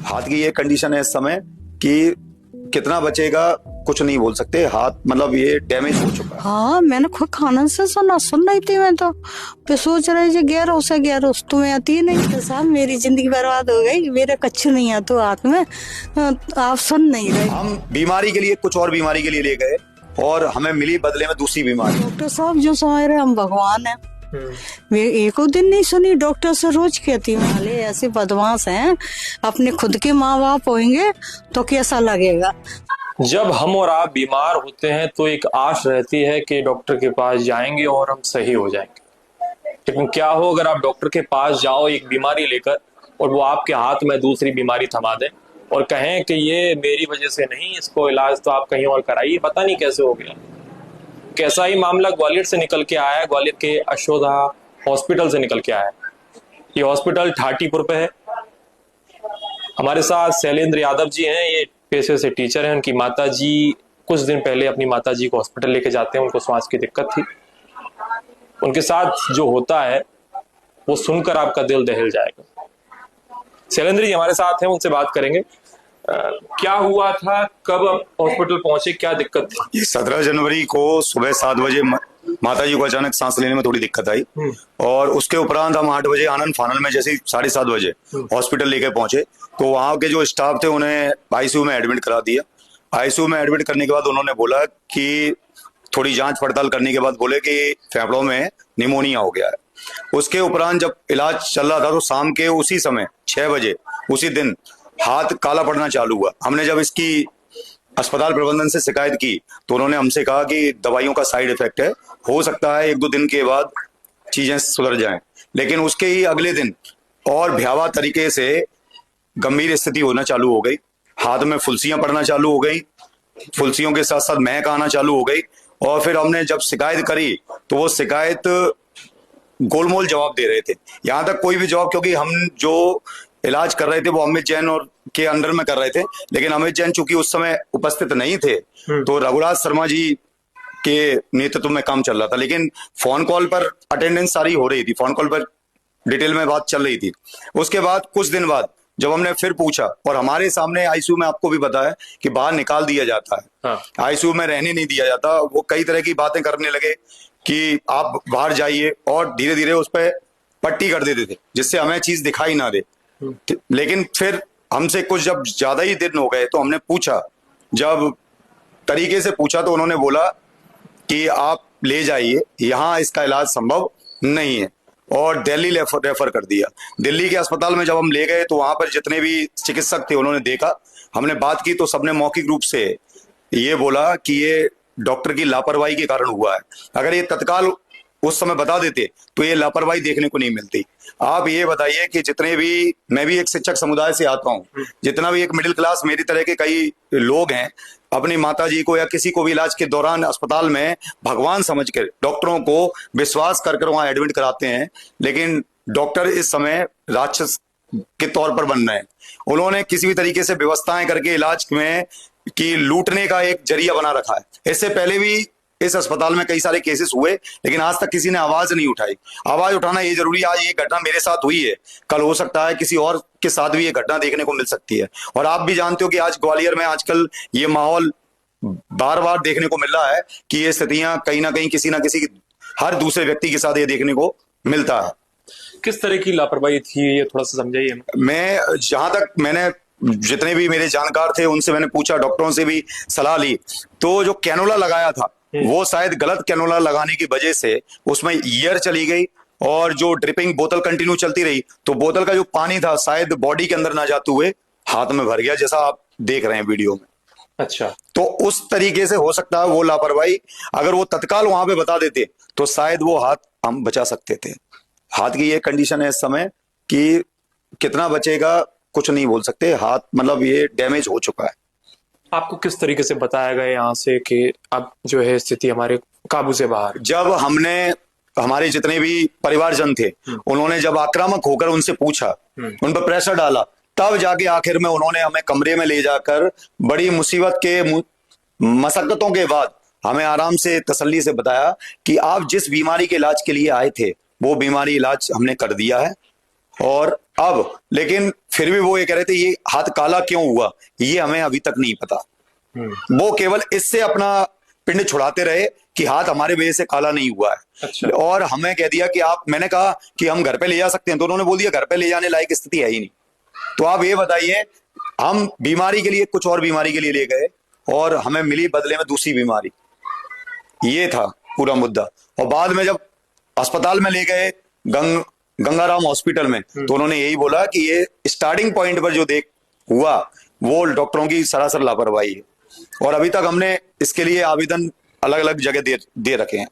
हाथ की ये कंडीशन है इस समय कि कितना बचेगा कुछ नहीं बोल सकते। हाथ मतलब ये डैमेज हो चुका है। हाँ, मैंने खुद खाना से सुन रही थी। मैं तो पे सोच रही थी गैर तुम्हें आती नहीं तो साहब मेरी जिंदगी बर्बाद हो गई। मेरा कच्छु नहीं आता हाथ में। आप सुन नहीं रहे। हम बीमारी के लिए कुछ और बीमारी के लिए ले गए और हमें मिली बदले में दूसरी बीमारी। डॉक्टर साहब जो समझ रहे हम भगवान है। मैं एक दिन नहीं सुनी, डॉक्टर से रोज कहती हूँ वाले ऐसे बदमाश हैं, अपने खुद के माँ बाप होंगे तो कैसा लगेगा। जब हम और आप बीमार होते हैं तो एक आश रहती है कि डॉक्टर के पास जाएंगे और हम सही हो जाएंगे। लेकिन क्या हो अगर आप डॉक्टर के पास जाओ एक बीमारी लेकर और वो आपके हाथ में दूसरी बीमारी थमा दें और कहें कि ये मेरी वजह से नहीं, इसको इलाज तो आप कहीं और कराइए। पता नहीं कैसे हो गया। कैसा ही मामला ग्वालियर से निकल के आया है, ग्वालियर के अशोधा हॉस्पिटल से निकल के आया है। ये हॉस्पिटल ठाटीपुर पे है। हमारे साथ शैलेंद्र यादव जी हैं, ये पेशे से टीचर हैं। उनकी माता जी कुछ दिन पहले अपनी माता जी को हॉस्पिटल लेके जाते हैं, उनको सांस की दिक्कत थी। उनके साथ जो होता है वो सुनकर आपका दिल दहल जाएगा। शैलेंद्र जी हमारे साथ हैं, उनसे बात करेंगे। क्या हुआ था, कब आप हॉस्पिटल पहुंचे, क्या दिक्कत थी? 17 जनवरी को सुबह 7 बजे माता जी को अचानक सांस लेने में थोड़ी दिक्कत आई और उसके उपरांत हम 8 बजे आनंद फानल में जैसे 7:30 बजे हॉस्पिटल लेके पहुंचे तो वहां के जो स्टाफ थे उन्हें आईसीयू में एडमिट करा दिया। आईसीयू में एडमिट करने के बाद उन्होंने बोला कि थोड़ी जांच पड़ताल करने के बाद बोले कि फेफड़ों में निमोनिया हो गया है। उसके उपरांत जब इलाज चल रहा था तो शाम के उसी समय 6 बजे उसी दिन हाथ काला पड़ना चालू हुआ। हमने जब इसकी अस्पताल प्रबंधन से शिकायत की तो उन्होंने हमसे कहा कि दवाइयों का साइड इफेक्ट है, हो सकता है 1-2 दिन के बाद चीजें सुधर जाएं। लेकिन उसके ही अगले दिन और भयावह तरीके से गंभीर स्थिति होना चालू हो गई। हाथ में फुंसियां पड़ना चालू हो गई, फुंसियों के साथ साथ महक आना चालू हो गई। और फिर हमने जब शिकायत करी तो वो शिकायत गोलमोल जवाब दे रहे थे। यहां तक कोई भी जवाब, क्योंकि हम जो इलाज कर रहे थे वो अमित जैन और के अंडर में कर रहे थे, लेकिन अमित जैन चूंकि उस समय उपस्थित नहीं थे तो रघुराज शर्मा जी के नेतृत्व में काम चल रहा था। लेकिन फोन कॉल पर अटेंडेंस सारी हो रही थी, फोन कॉल पर डिटेल में बात चल रही थी। उसके बाद कुछ दिन बाद जब हमने फिर पूछा और हमारे सामने आईसीयू में आपको भी पता है कि बाहर निकाल दिया जाता है। हाँ। आईसीयू में रहने नहीं दिया जाता। वो कई तरह की बातें करने लगे कि आप बाहर जाइए और धीरे धीरे उस पर पट्टी कर देते थे जिससे हमें चीज दिखाई ना दे। लेकिन फिर हमसे कुछ जब ज्यादा ही दिन हो गए तो हमने पूछा, जब तरीके से पूछा तो उन्होंने बोला कि आप ले जाइए, यहाँ इसका इलाज संभव नहीं है और दिल्ली रेफर कर दिया। दिल्ली के अस्पताल में जब हम ले गए तो वहां पर जितने भी चिकित्सक थे उन्होंने देखा, हमने बात की तो सबने मौखिक रूप से ये बोला कि ये डॉक्टर की लापरवाही के कारण हुआ है। अगर ये तत्काल उस समय बता देते तो ये लापरवाही देखने को नहीं मिलती। आप ये बताइए कि जितने भी, मैं भी एक शिक्षक समुदाय से आता हूँ, जितना भी एक मिडिल क्लास मेरी तरह के कई लोग हैं, अपनी माता जी को या किसी को भी इलाज के दौरान अस्पताल में भगवान समझकर डॉक्टरों को विश्वास कर वहां एडमिट कराते हैं। लेकिन डॉक्टर इस समय राक्षस के तौर पर बन रहे हैं। उन्होंने किसी भी तरीके से व्यवस्थाएं करके इलाज में की लूटने का एक जरिया बना रखा है। इससे पहले भी इस अस्पताल में कई सारे केसेस हुए लेकिन आज तक किसी ने आवाज नहीं उठाई। आवाज उठाना ये जरूरी है। आज ये घटना मेरे साथ हुई है, कल हो सकता है किसी और के साथ भी ये घटना देखने को मिल सकती है। और आप भी जानते हो कि आज ग्वालियर में आजकल ये माहौल बार बार देखने को मिल रहा है कि ये स्थितियां कहीं ना कहीं किसी ना किसी हर दूसरे व्यक्ति के साथ ये देखने को मिलता है। किस तरह की लापरवाही थी, ये थोड़ा सा समझाइए। मैं जहां तक मैंने जितने भी मेरे जानकार थे उनसे मैंने पूछा, डॉक्टरों से भी सलाह ली, तो जो कैनोला लगाया था वो शायद गलत कैनोला लगाने की वजह से उसमें ईयर चली गई और जो ड्रिपिंग बोतल कंटिन्यू चलती रही तो बोतल का जो पानी था शायद बॉडी के अंदर ना जाते हुए हाथ में भर गया, जैसा आप देख रहे हैं वीडियो में। अच्छा, तो उस तरीके से हो सकता है वो लापरवाही। अगर वो तत्काल वहां पे बता देते तो शायद वो हाथ हम बचा सकते थे। हाथ की ये कंडीशन है इस समय कि कितना बचेगा कुछ नहीं बोल सकते। हाथ मतलब ये डैमेज हो चुका है। आपको किस तरीके से बताया गया यहाँ से कि अब जो है स्थिति हमारे काबू से बाहर? जब हमने हमारे जितने भी परिवारजन थे उन्होंने जब आक्रामक होकर उनसे पूछा, उन पर प्रेशर डाला, तब जाके आखिर में उन्होंने हमें कमरे में ले जाकर बड़ी मुसीबत के मशक्कतों के बाद हमें आराम से तसल्ली से बताया कि आप जिस बीमारी के इलाज के लिए आए थे वो बीमारी इलाज हमने कर दिया है। और अब लेकिन फिर भी वो ये कह रहे थे ये हाथ काला क्यों हुआ ये हमें अभी तक नहीं पता। वो केवल इससे अपना पिंड छुड़ाते रहे कि हाथ हमारे वजह से काला नहीं हुआ है। अच्छा। और हमें कह दिया कि आप, मैंने कहा कि हम घर पे ले जा सकते हैं, तो उन्होंने बोल दिया घर पे ले जाने लायक स्थिति है ही नहीं। तो आप ये बताइए, हम बीमारी के लिए कुछ और बीमारी के लिए ले गए और हमें मिली बदले में दूसरी बीमारी, ये था पूरा मुद्दा। और बाद में जब अस्पताल में ले गए गंगाराम हॉस्पिटल में, तो उन्होंने यही बोला कि ये स्टार्टिंग पॉइंट पर जो देख हुआ वो डॉक्टरों की सरासर लापरवाही है। और अभी तक हमने इसके लिए आवेदन अलग अलग जगह दे रखे हैं।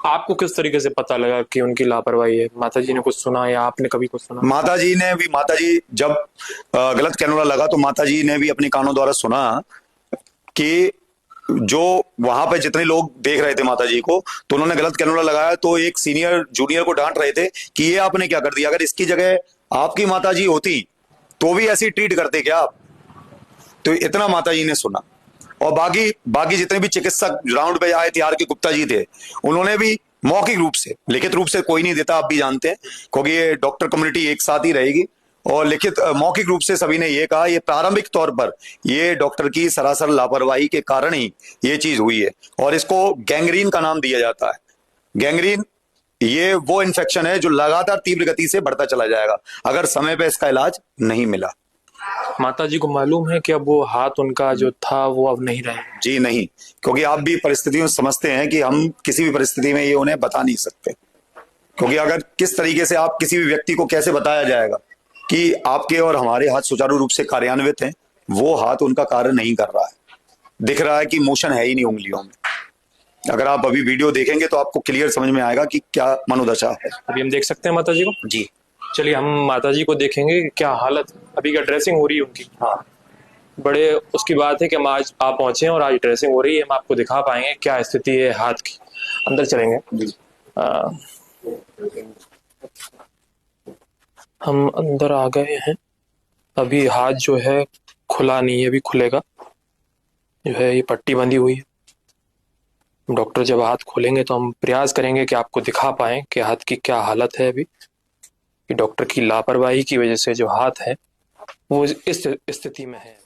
आपको किस तरीके से पता लगा कि उनकी लापरवाही है? माता जी ने कुछ सुना या आपने कभी कुछ सुना? माता जी जब गलत कैनुला लगा तो माता जी ने भी अपने कानों द्वारा सुना कि जो वहां पे जितने लोग देख रहे थे माता जी को, तो उन्होंने गलत कैनुला लगाया, तो एक सीनियर जूनियर को डांट रहे थे कि ये आपने क्या कर दिया, अगर इसकी जगह आपकी माता जी होती तो भी ऐसी ट्रीट करते क्या आप? तो इतना माता जी ने सुना। और बाकी जितने भी चिकित्सक राउंड पे आए थे, आर के गुप्ता जी थे, उन्होंने भी मौखिक रूप से, लिखित रूप से कोई नहीं देता, आप भी जानते हैं, क्योंकि ये डॉक्टर कम्युनिटी एक साथ ही रहेगी। और लिखित मौखिक रूप से सभी ने ये कहा, ये प्रारंभिक तौर पर ये डॉक्टर की सरासर लापरवाही के कारण ही ये चीज हुई है। और इसको गैंग्रीन का नाम दिया जाता है। गैंग्रीन ये वो इन्फेक्शन है जो लगातार तीव्र गति से बढ़ता चला जाएगा अगर समय पे इसका इलाज नहीं मिला। माता जी को मालूम है कि अब वो हाथ उनका जो था वो अब नहीं रहे? जी नहीं, क्योंकि आप भी परिस्थितियों समझते हैं कि हम किसी भी परिस्थिति में ये उन्हें बता नहीं सकते। क्योंकि अगर किस तरीके से आप किसी भी व्यक्ति को कैसे बताया जाएगा कि आपके और हमारे हाथ सुचारू रूप से कार्यान्वित हैं, वो हाथ उनका कार्य नहीं कर रहा है, दिख रहा है कि मोशन है ही नहीं उंगलियों में। अगर आप अभी वीडियो देखेंगे तो आपको क्लियर समझ में आएगा कि क्या मनोदशा है। अभी हम देख सकते हैं माता जी को? जी चलिए हम माता जी को देखेंगे कि क्या हालत, अभी क्या ड्रेसिंग हो रही है उनकी। हाँ, बड़े उसकी बात है कि हम आज आप पहुंचे हैं और आज ड्रेसिंग हो रही है, हम आपको दिखा पाएंगे क्या स्थिति है हाथ की। अंदर चलेंगे। हम अंदर आ गए हैं। अभी हाथ जो है खुला नहीं है, अभी खुलेगा। जो है ये पट्टी बंधी हुई है। डॉक्टर जब हाथ खोलेंगे तो हम प्रयास करेंगे कि आपको दिखा पाएं कि हाथ की क्या हालत है अभी, कि डॉक्टर की लापरवाही की वजह से जो हाथ है वो इस स्थिति में है।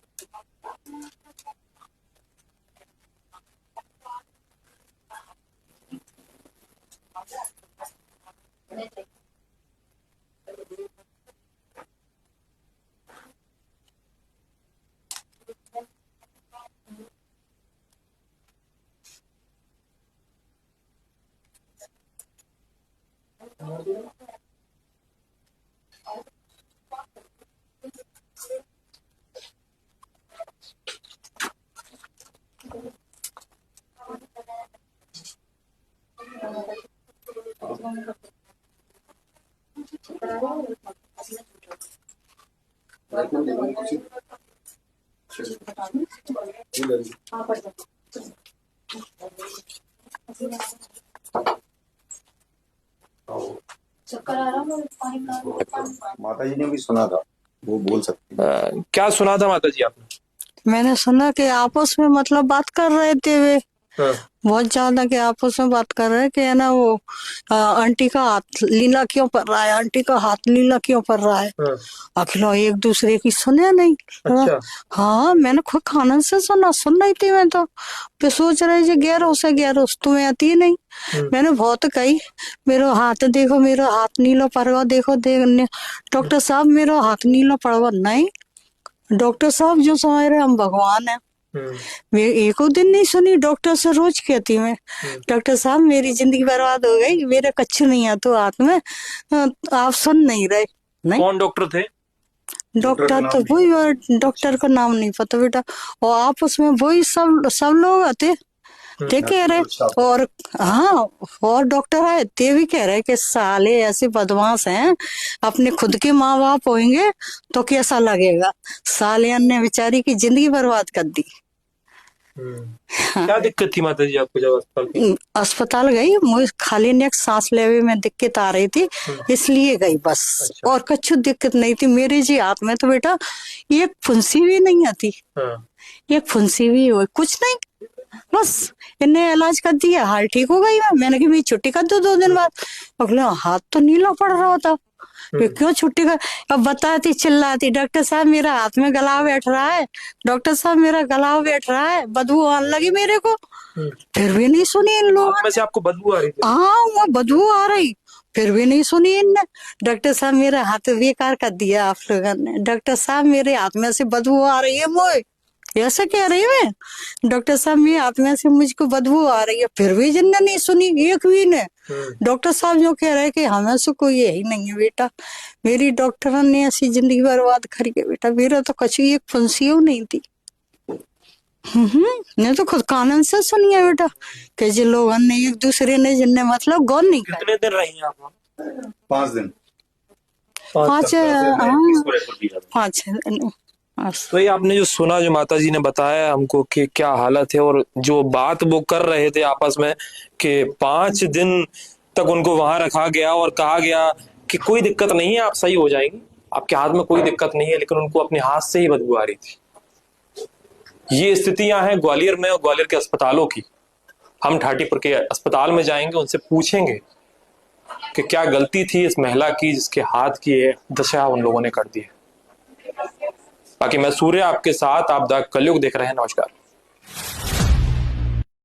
माता जी ने भी सुना था, वो बोल सकती है। क्या सुना था माता जी आपने? मैंने सुना कि आपस में मतलब बात कर रहे थे वे, बहुत ज्यादा के आपस में बात कर रहे हैं कि है ना वो आंटी का हाथ लीला क्यों पड़ रहा है, आंटी का हाथ लीला क्यों पड़ रहा है। अखिलो एक दूसरे की सुने नहीं। अच्छा। हाँ मैंने खुद खाना से सुन रही थी मैं तो। पे सोच रहे जी गैरों से गैरों तुम्हें आती नहीं। मैंने बहुत कही मेरा हाथ देखो, मेरा हाथ नीला पड़वा देखो, डॉक्टर साहब मेरा हाथ नीला पड़वा नहीं। डॉक्टर साहब जो समझ रहे हम भगवान है। मैं एक दिन नहीं सुनी, डॉक्टर से रोज कहती मैं डॉक्टर साहब मेरी जिंदगी बर्बाद हो गई, मेरा कच्छु नहीं है तो हाथ में, आप सुन नहीं रहे। नहीं कौन डॉक्टर थे? डॉक्टर तो वही, डॉक्टर का नाम नहीं पता बेटा। और आपस में वही सब लोग आते ते कह रहे। और हाँ और डॉक्टर आए ते भी कह रहे कि साले ऐसे बदमाश हैं, अपने खुद के माँ बाप होंगे तो कैसा लगेगा। सालियन ने बेचारी की जिंदगी बर्बाद कर दी। क्या दिक्कत थी माता जी आपको जब अस्पताल गई? मुझे खाली नेक सांस लेवे में दिक्कत आ रही थी इसलिए गई बस। अच्छा। और कुछ दिक्कत नहीं थी मेरे जी हाथ में तो बेटा एक फुंसी भी नहीं आती। एक फुंसी भी हो कुछ नहीं। बस इन्हें इलाज कर दिया, हाल ठीक हो गई। मैंने कहा मैं छुट्टी कर दूं 2 दिन बाद। अगले हाथ तो नीला पड़ रहा था, फिर क्यों छुट्टी कर। अब बताती चिल्लाती, डॉक्टर साहब मेरा हाथ में गला बैठ रहा है, डॉक्टर साहब मेरा गला बैठ रहा है, बदबू आने लगी मेरे को। फिर भी नहीं सुनी इन लोगों में से आपको बदबू आ रही थी? हाँ, वो बदबू आ रही, फिर भी नहीं सुनी इनने। डॉक्टर साहब मेरा हाथ बेकार कर दिया आप लोगों ने, डॉक्टर साहब मेरे हाथ में से बदबू आ रही है मोए, ऐसा कह रही मैं। डॉक्टर साहब मेरे हाथ में से मुझको बदबू आ रही है, फिर भी जिनने नहीं सुनी, एक भी ने। डॉक्टर साहब जो कह रहे कि हमें से कोई यही नहीं है बेटा, मेरी डॉक्टर ने ऐसी जिंदगी बर्बाद करी है बेटा, मेरा तो कछु एक फुंसियो नहीं थी। ने तो खुद कानून से सुनी है बेटा कि जिन लोगों ने एक दूसरे ने जिनने मतलब गौर नहीं किया। कितने दिन रही आप? 5 दिन। 5 तो ये आपने जो सुना, जो माता जी ने बताया हमको कि क्या हालत है, और जो बात वो कर रहे थे आपस में कि 5 दिन तक उनको वहां रखा गया और कहा गया कि कोई दिक्कत नहीं है, आप सही हो जाएंगे, आपके हाथ में कोई दिक्कत नहीं है, लेकिन उनको अपने हाथ से ही बदबू आ रही थी। ये स्थितियां हैं ग्वालियर में और ग्वालियर के अस्पतालों की। हम ठाटीपुर के अस्पताल में जाएंगे, उनसे पूछेंगे कि क्या गलती थी इस महिला की जिसके हाथ की ये दशा उन लोगों ने कर दी है। बाकी मैं सूर्य आपके साथ, आप द कलयुग देख रहे हैं। नमस्कार।